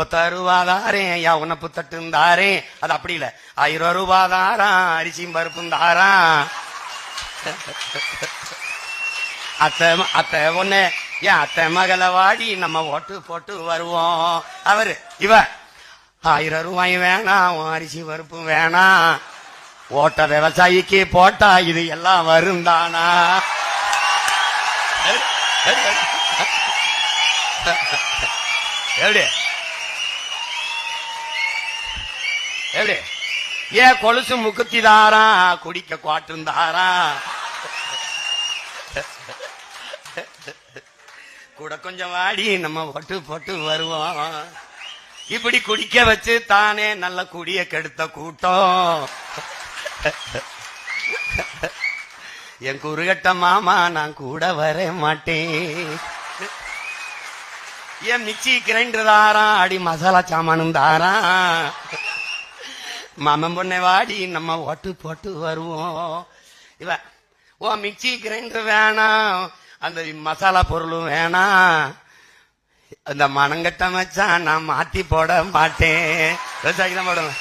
ஒத்த ரூபாதாரே ஐயா உனப்பு தட்டுந்தாரே அது அப்படி இல்ல 1000 ரூபாதாரா அரிசியும் பருப்பும் தாரா அத்தை ஒண்ணு ஏன் அத்தை மகள வாடி நம்ம ஓட்டு போட்டு வருவோம். அவரு இவ 1000 ரூபாய் வேணாம் அரிசி பருப்பும் வேணாம் ஓட்ட விவசாயிக்கு போட்டா இது எல்லாம் வரும் தானா. எப்படி எப்படி ஏன் கொலுசு முக்குத்தி தாரா குடிக்க குவாட்டும் தாரா கூட கொஞ்சம் வாடி நம்ம ஓட்டு போட்டு வருவோம். இப்படி குடிக்க வச்சு தானே நல்ல குடிய கெடுத்த கூட்டம். என் குறுகட்ட மாமா நான் கூட வர மாட்டேன். என் மிக்சி கிரைண்டர் தாரா அடி மசாலா சாமானும் தாரா மாமன் பொண்ணை வாடி நம்ம ஓட்டு போட்டு வருவோம். இவ ஓ மிக்சி கிரைண்டர் வேணாம் அந்த மசாலா பொருளும் வேணாம் அந்த மனங்கட்ட மச்சான் நான் மாத்தி போட மாட்டேன். விவசாயிக்கு தான் போடுவேன்.